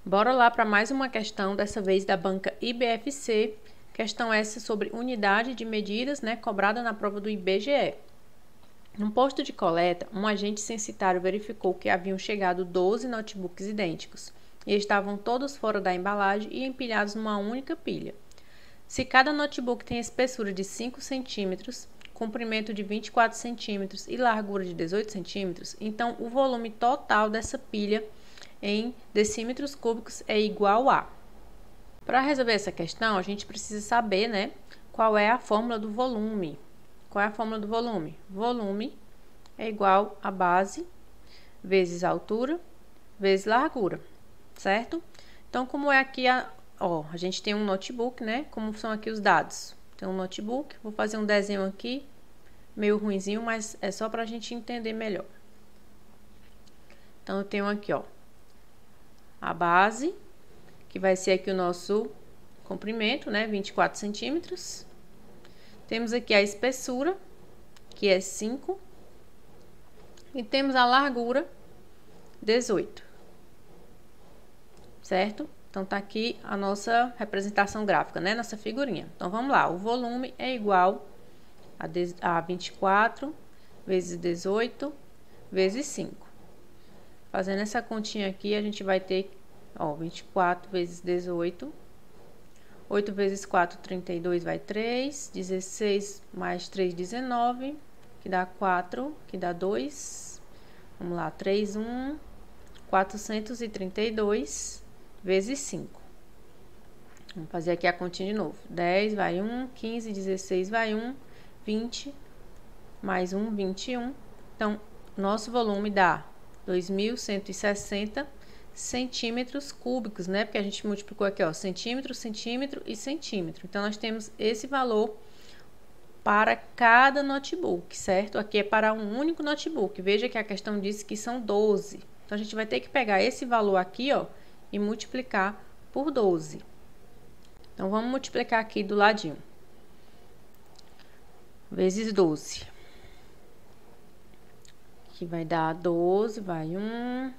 Bora lá para mais uma questão, dessa vez da banca IBFC. Questão essa sobre unidade de medidas, cobrada na prova do IBGE. No posto de coleta, um agente censitário verificou que haviam chegado 12 notebooks idênticos e estavam todos fora da embalagem e empilhados numa única pilha. Se cada notebook tem espessura de 5 centímetros, comprimento de 24 centímetros e largura de 18 centímetros, então o volume total dessa pilha em decímetros cúbicos é igual a... Para resolver essa questão, a gente precisa saber, qual é a fórmula do volume. Qual é a fórmula do volume? Volume é igual a base vezes altura vezes largura, certo? Então, como é aqui a gente tem um notebook, como são aqui os dados. Tem um notebook, vou fazer um desenho aqui, meio ruinzinho, mas é só para a gente entender melhor. Então, eu tenho aqui, a base, que vai ser aqui o nosso comprimento, 24 centímetros. Temos aqui a espessura, que é 5. E temos a largura, 18. Certo? Então, tá aqui a nossa representação gráfica, nossa figurinha. Então, vamos lá. O volume é igual a 24 vezes 18 vezes 5. Fazendo essa continha aqui, a gente vai ter, 24 vezes 18. 8 vezes 4, 32, vai 3. 16 mais 3, 19. Que dá 4, que dá 2. Vamos lá, 3, 1. 432 vezes 5. Vamos fazer aqui a continha de novo. 10 vai 1, 15, 16 vai 1, 20, mais 1, 21. Então, nosso volume dá 2.160 centímetros cúbicos, porque a gente multiplicou aqui, centímetro, centímetro e centímetro. Então, nós temos esse valor para cada notebook, certo? Aqui é para um único notebook. Veja que a questão disse que são 12. Então, a gente vai ter que pegar esse valor aqui, e multiplicar por 12. Então, vamos multiplicar aqui do ladinho. Vezes 12. Aqui vai dar 12, vai 1.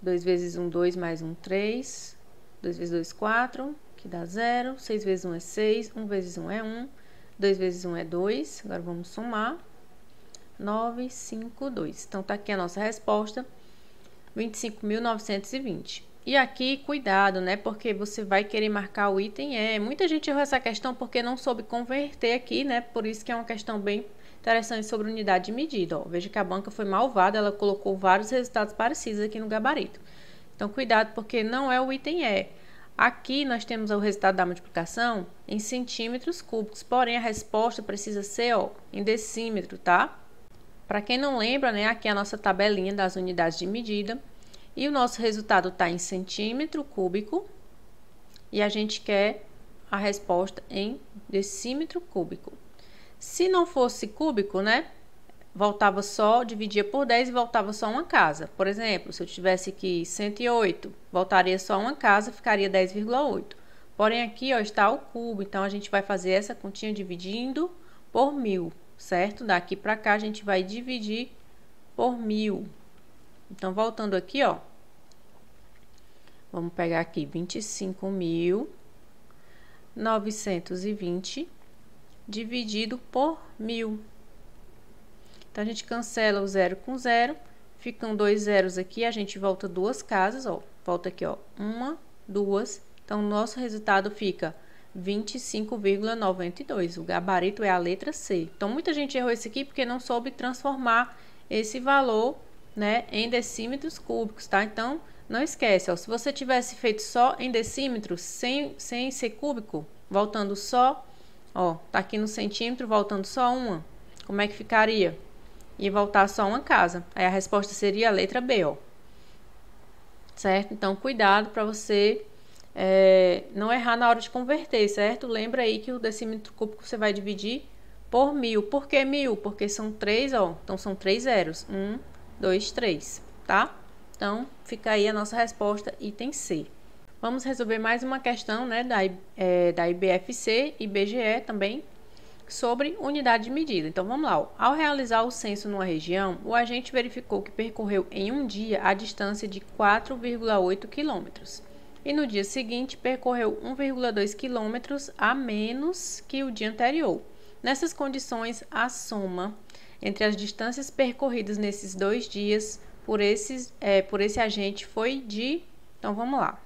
2 vezes 1, 2, mais 1, 3. 2 vezes 2, 4, que dá 0. 6 vezes 1 é 6. 1 vezes 1 é 1. 2 vezes 1 é 2. Agora, vamos somar. 9, 5, 2. Então, tá aqui a nossa resposta. 25.920. E aqui, cuidado, porque você vai querer marcar o item E. Muita gente errou essa questão porque não soube converter aqui, Por isso que é uma questão bem interessante sobre unidade de medida, Veja que a banca foi malvada, ela colocou vários resultados parecidos aqui no gabarito. Então, cuidado, porque não é o item E. Aqui, nós temos o resultado da multiplicação em centímetros cúbicos, porém, a resposta precisa ser, em decímetro, tá? Para quem não lembra, aqui é a nossa tabelinha das unidades de medida. E o nosso resultado está em centímetro cúbico. E a gente quer a resposta em decímetro cúbico. Se não fosse cúbico, voltava só, dividia por 10 e voltava só uma casa. Por exemplo, se eu tivesse aqui 108, voltaria só uma casa, ficaria 10,8. Porém, aqui, está o cubo. Então, a gente vai fazer essa continha dividindo por 1000, certo? Daqui para cá, a gente vai dividir por 1000. Então, voltando aqui, vamos pegar aqui 25.920 dividido por 1000. Então, a gente cancela o 0 com 0, ficam 2 zeros aqui, a gente volta 2 casas, volta aqui, 1, 2. Então, o nosso resultado fica 25,92. O gabarito é a letra C. Então, muita gente errou isso aqui porque não soube transformar esse valor em decímetros cúbicos, tá? Então, não esquece, se você tivesse feito só em decímetros, sem ser cúbico, voltando só, tá aqui no centímetro, voltando só uma, como é que ficaria? Ia voltar só uma casa. Aí, a resposta seria a letra B, Certo? Então, cuidado para você não errar na hora de converter, certo? Lembra aí que o decímetro cúbico você vai dividir por 1000. Por que 1000? Porque são 3, então são 3 zeros. 1, 2, 3, tá? Então, fica aí a nossa resposta, item C. Vamos resolver mais uma questão, da IBFC e IBGE também, sobre unidade de medida. Então, vamos lá. Ao realizar o censo numa região, o agente verificou que percorreu em um dia a distância de 4,8 quilômetros. E no dia seguinte, percorreu 1,2 quilômetros a menos que o dia anterior. Nessas condições, a soma entre as distâncias percorridas nesses 2 dias por esse agente foi de... Então, vamos lá.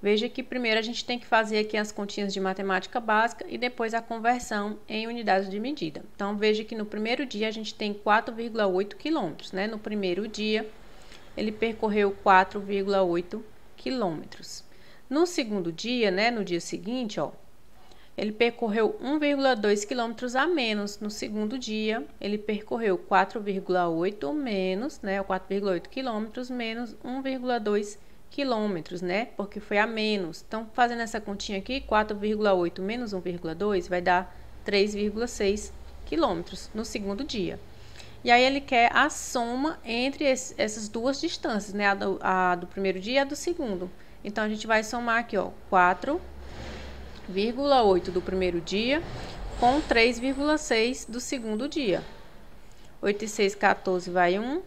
Veja que primeiro a gente tem que fazer aqui as continhas de matemática básica e depois a conversão em unidades de medida. Então, veja que no primeiro dia a gente tem 4,8 quilômetros, né? No primeiro dia, ele percorreu 4,8 quilômetros. No segundo dia, né? No dia seguinte, ó, ele percorreu 1,2 quilômetros a menos. No segundo dia, ele percorreu 4,8 menos, né? 4,8 quilômetros menos 1,2 quilômetros, né? Porque foi a menos. Então, fazendo essa continha aqui, 4,8 menos 1,2 vai dar 3,6 quilômetros no segundo dia. E aí, ele quer a soma entre essas duas distâncias, né? A do primeiro dia e a do segundo. Então, a gente vai somar aqui, ó, 4,8 do primeiro dia com 3,6 do segundo dia. 8 e 6, 14, vai 1.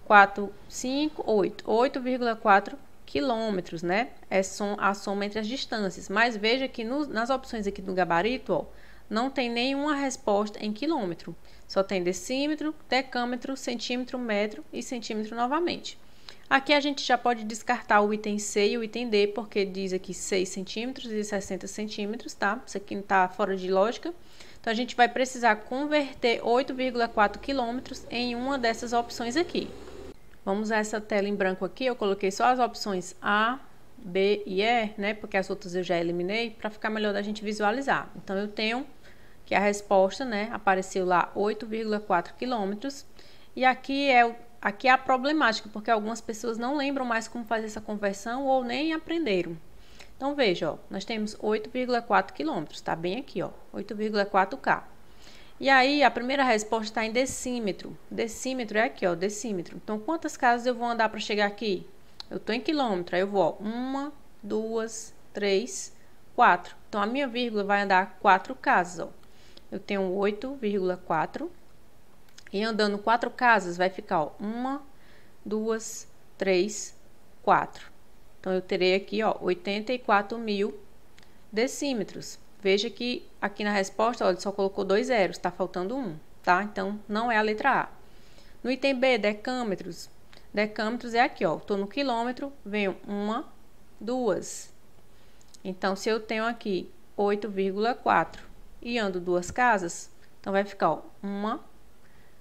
4, 5, 8. 8,4 quilômetros, né? É a soma entre as distâncias. Mas veja que nas opções aqui do gabarito, ó, não tem nenhuma resposta em quilômetro. Só tem decímetro, decâmetro, centímetro, metro e centímetro novamente. Aqui a gente já pode descartar o item C e o item D, porque diz aqui 6 centímetros e 60 centímetros, tá? Isso aqui não tá fora de lógica. Então, a gente vai precisar converter 8,4 quilômetros em uma dessas opções aqui. Vamos usar essa tela em branco aqui, eu coloquei só as opções A, B e E, né? Porque as outras eu já eliminei, para ficar melhor da gente visualizar. Então, eu tenho que a resposta, né? Apareceu lá 8,4 quilômetros. E aqui é a problemática, porque algumas pessoas não lembram mais como fazer essa conversão ou nem aprenderam. Então, veja, ó, nós temos 8,4 quilômetros, tá bem aqui, ó, 8,4K. E aí, a primeira resposta está em decímetro. Decímetro é aqui, ó, decímetro. Então, quantas casas eu vou andar para chegar aqui? Eu estou em quilômetro, aí eu vou, ó, 1, 2, 3, 4. Então, a minha vírgula vai andar 4 casas, ó. Eu tenho 8,4. E andando 4 casas, vai ficar, ó, 1, 2, 3, 4. Então, eu terei aqui, ó, 84.000 decímetros. Veja que aqui na resposta, ó, ele só colocou 2 zeros, tá faltando 1, tá? Então, não é a letra A. No item B, decâmetros. Decâmetros é aqui, ó, tô no quilômetro, venho 1, 2. Então, se eu tenho aqui 8,4 e ando 2 casas, então vai ficar, ó, 1,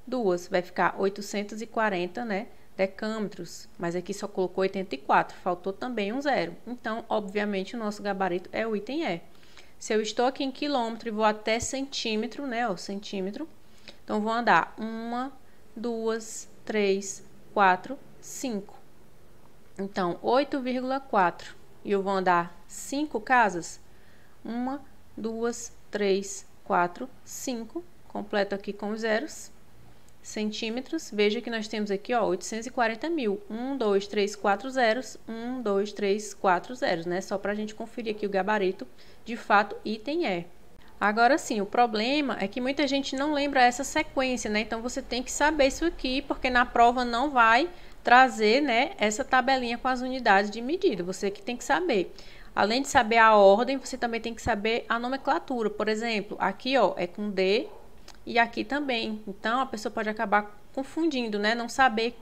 2, vai ficar 840, né, decâmetros, mas aqui só colocou 84, faltou também um zero. Então, obviamente, o nosso gabarito é o item E. Se eu estou aqui em quilômetro e vou até centímetro, né, ó, centímetro, então vou andar 1, 2, 3, 4, 5. Então, 8,4 e eu vou andar 5 casas, 1, 2, 3, 4, 5, completo aqui com os zeros. Centímetros, veja que nós temos aqui, ó, 840.000, 1, 2, 3, 4 zeros, 1, 2, 3, 4 zeros, né? Só para a gente conferir aqui o gabarito, de fato, item E. Agora sim, o problema é que muita gente não lembra essa sequência, né? Então, você tem que saber isso aqui, porque na prova não vai trazer, né, essa tabelinha com as unidades de medida, você que tem que saber. Além de saber a ordem, você também tem que saber a nomenclatura. Por exemplo, aqui, ó, é com D, e aqui também. Então, a pessoa pode acabar confundindo, né? Não saber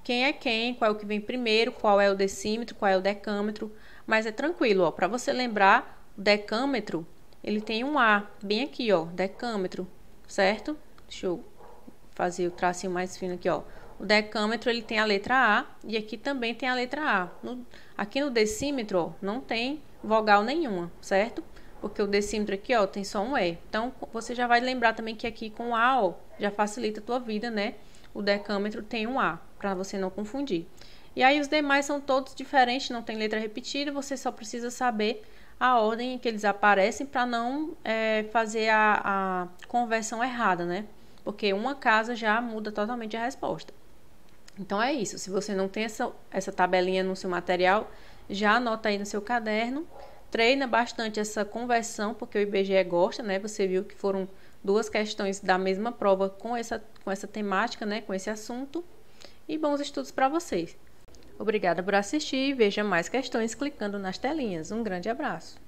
quem é quem, qual é o que vem primeiro, qual é o decímetro, qual é o decâmetro. Mas é tranquilo, ó. Para você lembrar, o decâmetro, ele tem um A, bem aqui, ó. Decâmetro, certo? Deixa eu fazer o tracinho mais fino aqui, ó. O decâmetro, ele tem a letra A e aqui também tem a letra A. Aqui no decímetro, ó, não tem vogal nenhuma, certo? Porque o decímetro aqui, ó, tem só um E. Então, você já vai lembrar também que aqui com A, ó, já facilita a tua vida, né? O decâmetro tem um A, para você não confundir. E aí, os demais são todos diferentes, não tem letra repetida, você só precisa saber a ordem em que eles aparecem para não fazer a conversão errada, né? Porque uma casa já muda totalmente a resposta. Então, é isso. Se você não tem essa tabelinha no seu material, já anota aí no seu caderno. Treina bastante essa conversão, porque o IBGE gosta, né? Você viu que foram 2 questões da mesma prova com essa temática, né? Com esse assunto. E bons estudos para vocês. Obrigada por assistir e veja mais questões clicando nas telinhas. Um grande abraço.